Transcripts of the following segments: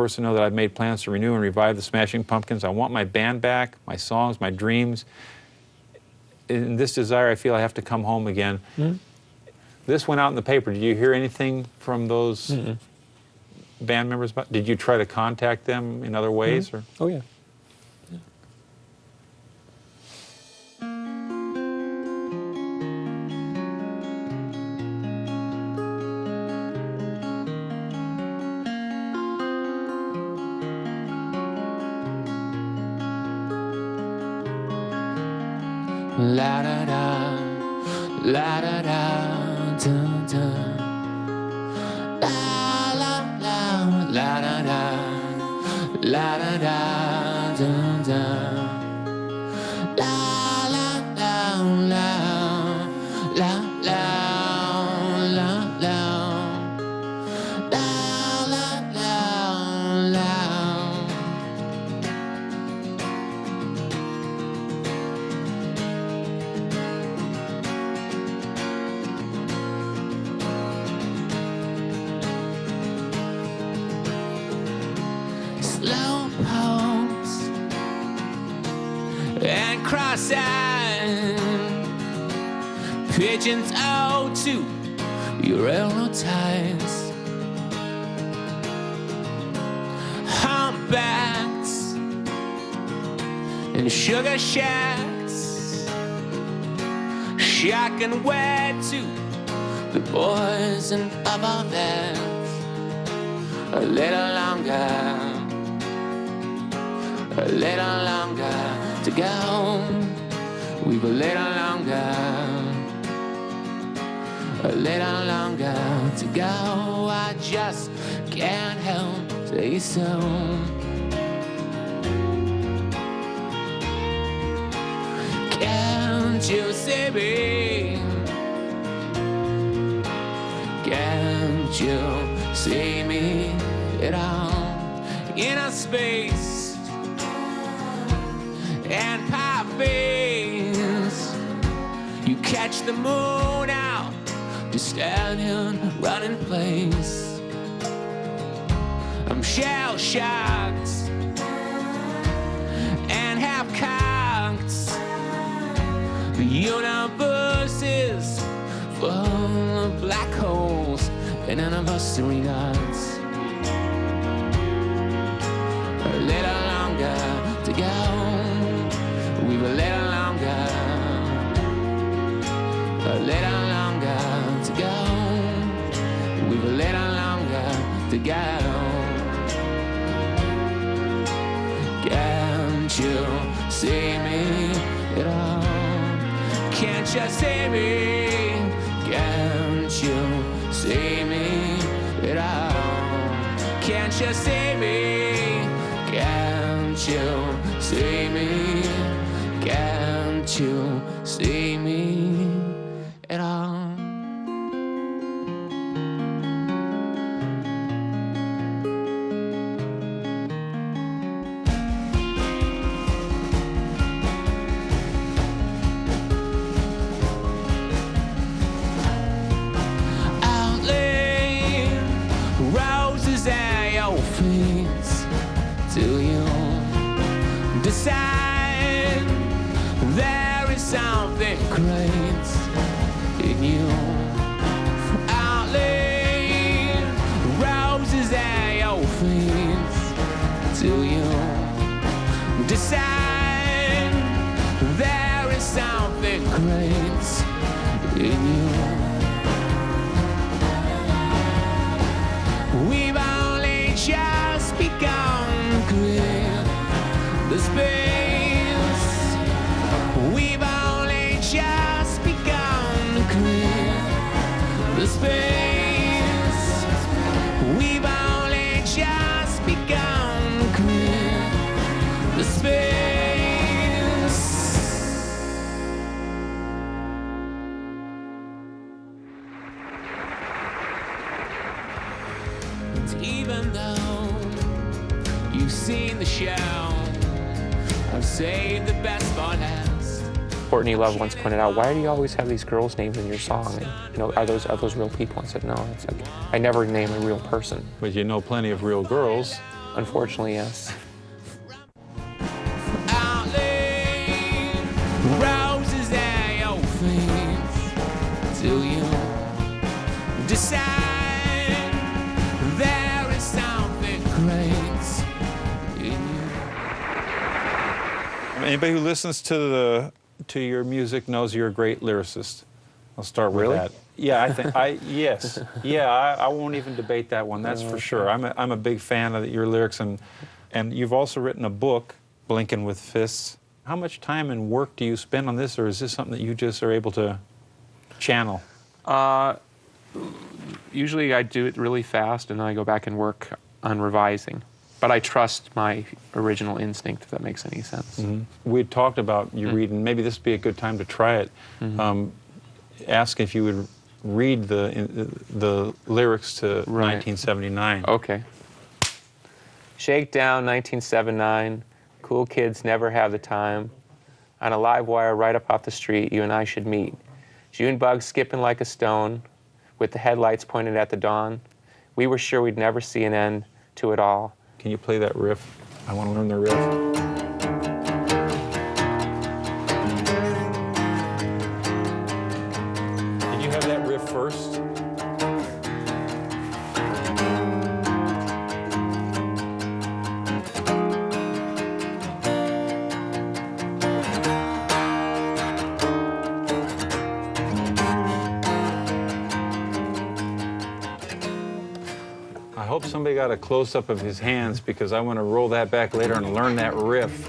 first to know that I've made plans to renew and revive the Smashing Pumpkins. I want my band back, my songs, my dreams. In this desire, I feel I have to come home again. Mm-hmm. This went out in the paper. Did you hear anything from those band members? Did you try to contact them in other ways? Mm-hmm. Or? Oh, yeah. La da da, la da da, dun dun. La la la, la da da, la da da, dun dun. La la la, la la la, la la, la la la, la. Slow pulse and cross-eyed pigeons out to your railroad ties, humpbacks and sugar shacks, shock and wet to the boys and of our vets. A little longer, a little longer to go. We've a little longer, a little longer to go. I just can't help say so. Can't you see me? Can't you see me at all? In a space and pie face, you catch the moon out, just standing, running place. I'm shell-shocked and half-cocked. The universe is full of black holes and anniversary nuts. A little longer to go. We've a little longer, a little longer to go. We've a little longer to go. Can't you see me at all? Can't you see me? Can't you see me at all? Can't you see me? Can't you see me? Can't you see me at all? I'll lay roses at your feet till you decide there is something great in you. I'll lay roses at your feet till you decide there is something great in you. We've only just begun, clear the space. We've only just begun to clear the space. We've only just begun to clear the space. And even though you've seen the show, I've saved the best for last. Courtney Love once pointed out, why do you always have these girls' names in your song? And, you know, are those real people? I said, no, it's like, I never name a real person. But you know plenty of real girls. Unfortunately, yes. Outlay roses at your face till you decide there is something great in you. Anybody who listens to your music knows you're a great lyricist. I'll start with Really? that. Yeah, I think yes. Yeah, I won't even debate that one. That's for sure. I'm a big fan of your lyrics, and you've also written a book, Blinking with Fists. How much time and work do you spend on this, or is this something that you just are able to channel? Usually I do it really fast, and then I go back and work on revising. But I trust my original instinct, if that makes any sense. Mm-hmm. We had talked about you reading. Maybe this would be a good time to try it. Ask if you would read the lyrics to 1979. Okay. Shakedown, 1979. Cool kids never have the time. On a live wire right up off the street, you and I should meet. June bugs skipping like a stone, with the headlights pointed at the dawn. We were sure we'd never see an end to it all. Can you play that riff? I want to learn the riff. Did you have that riff first? I hope somebody got a close-up of his hands, because I want to roll that back later and learn that riff.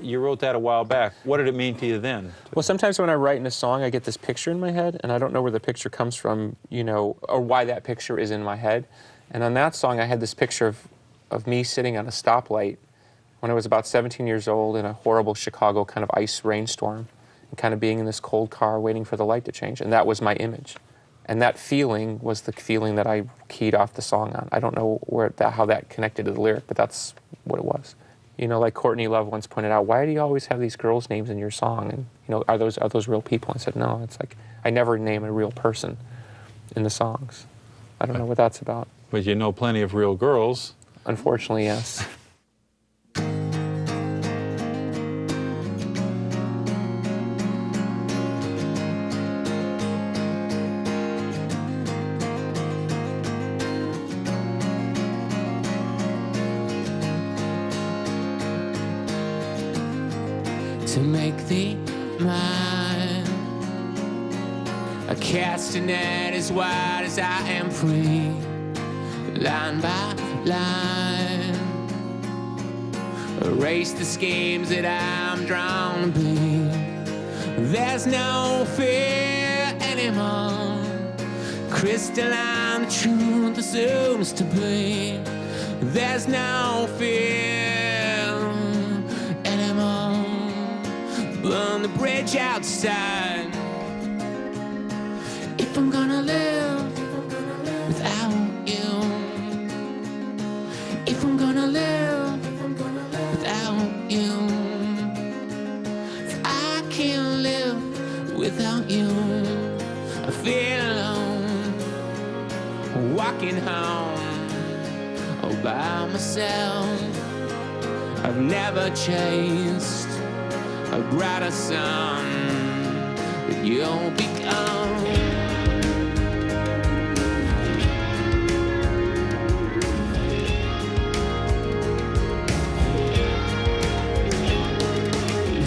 You wrote that a while back. What did it mean to you then? Well, sometimes when I write in a song, I get this picture in my head, and I don't know where the picture comes from, you know, or why that picture is in my head. And on that song, I had this picture of me sitting on a stoplight when I was about 17 years old in a horrible Chicago kind of ice rainstorm, and kind of being in this cold car waiting for the light to change. And that was my image. And that feeling was the feeling that I keyed off the song on. I don't know how that connected to the lyric, but that's what it was. You know, like Courtney Love once pointed out, why do you always have these girls' names in your song? And, you know, are those real people? I said, no, it's like, I never name a real person in the songs. I don't know what that's about. But you know plenty of real girls. Unfortunately, yes. To make thee mine, I cast a net as wide as I am free, line by line, erase the schemes that I'm drawn to be. There's no fear anymore, crystalline truth assumes to be. There's no fear anymore. Burn the bridge outside. If I'm gonna live without you, if I'm gonna live without you, if I can't live without you, I feel alone, walking home all by myself. I've never chased a brighter sun that you'll become.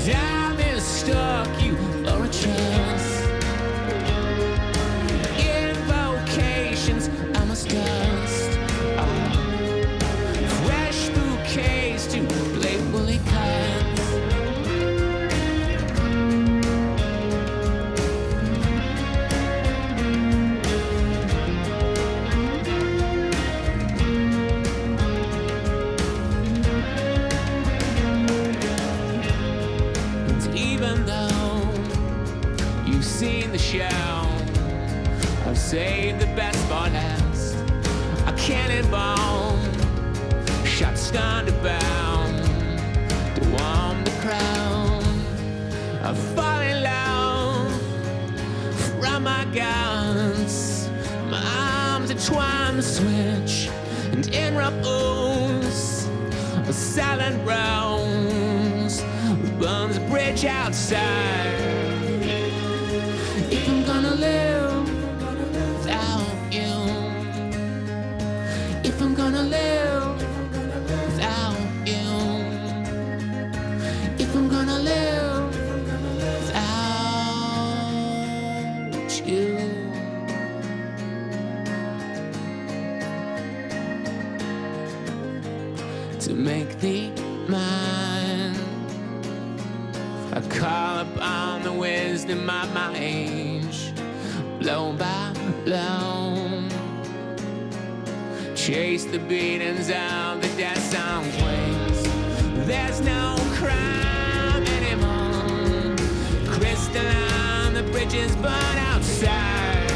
I mistook you for a chance. Invocations I must dust. Fresh bouquets to playfully cleanse. Seen the show, I've saved the best for last. A cannonball shot stunned about to warm the crowd. I've fallen in love from my guns. My arms entwine the switch and in rough ooze silent rose burns a bridge outside. If I'm gonna live without you, if I'm gonna live without you, if I'm gonna live without you. To make thee mine, I call upon the wisdom of my age, blow by blow, chase the beatings of the death song's wings. There's no crime anymore, crystal on the bridges burn outside,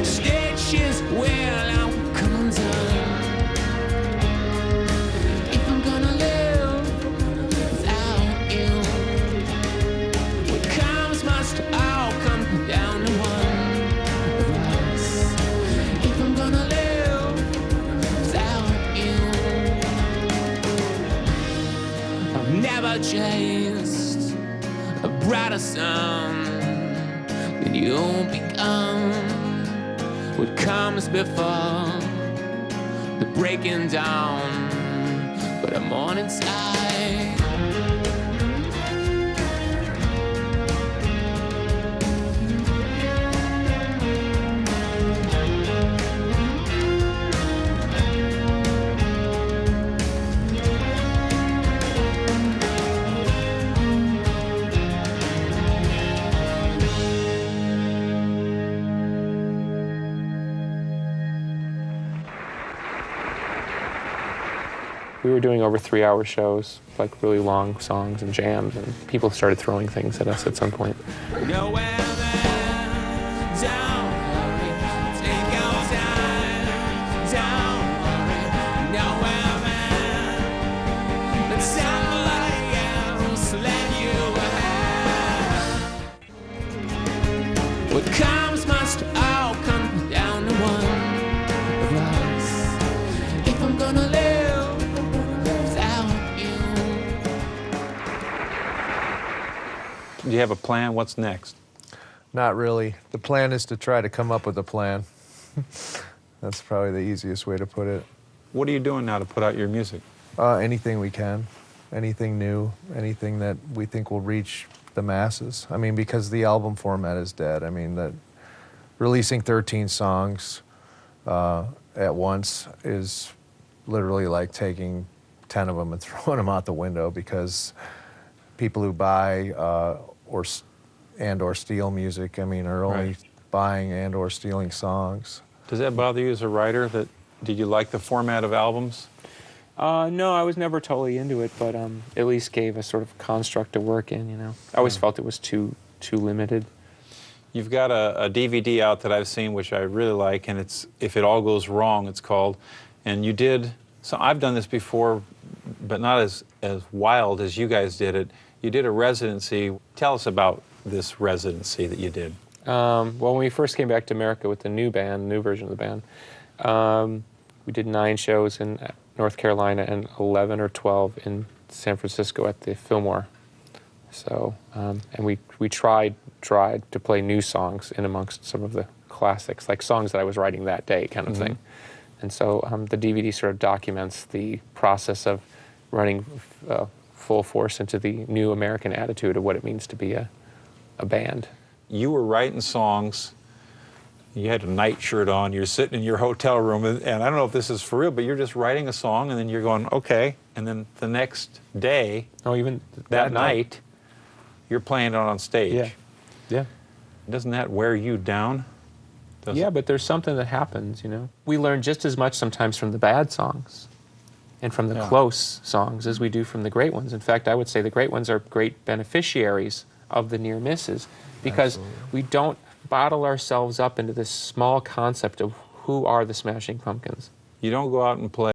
stitches will all come undone. Never chased a brighter sun than you'll become. What comes before the breaking down, but a morning sky. We were doing over 3-hour shows, like really long songs and jams, and people started throwing things at us at some point. Nowhere there, don't worry, take your time, don't worry, nowhere there, but somebody else let you have. What comes must all come down to one of us. If I'm gonna live without you. Do you have a plan? What's next? Not really. The plan is to try to come up with a plan. That's probably the easiest way to put it. What are you doing now to put out your music? Anything we can, anything new, anything that we think will reach the masses. I mean, because the album format is dead. I mean, that releasing 13 songs at once is literally like taking 10 of them and throwing them out the window, because people who buy or steal music, I mean, are only Right. buying and or stealing songs. Does that bother you as a writer? Did you like the format of albums? No, I was never totally into it, but at least gave a sort of construct to work in, you know. I always felt it was too limited. You've got a DVD out that I've seen, which I really like, and it's If It All Goes Wrong, it's called. And you did, so I've done this before, but not as wild as you guys did it. You did a residency. Tell us about this residency that you did. Well, when we first came back to America with the new band, new version of the band, we did 9 shows in North Carolina and 11 or 12 in San Francisco at the Fillmore. So, and we tried to play new songs in amongst some of the classics, like songs that I was writing that day, kind of thing. And so the DVD sort of documents the process of running full force into the new American attitude of what it means to be a band. You were writing songs. You had a nightshirt on. You're sitting in your hotel room, and I don't know if this is for real, but you're just writing a song, and then you're going, okay. And then the next day, Even that night, you're playing it on stage. Yeah. Yeah. Doesn't that wear you down? Yeah, but there's something that happens, you know. We learn just as much sometimes from the bad songs and from the close songs as we do from the great ones. In fact, I would say the great ones are great beneficiaries of the near misses, because we don't bottle ourselves up into this small concept of who are the Smashing Pumpkins. You don't go out and play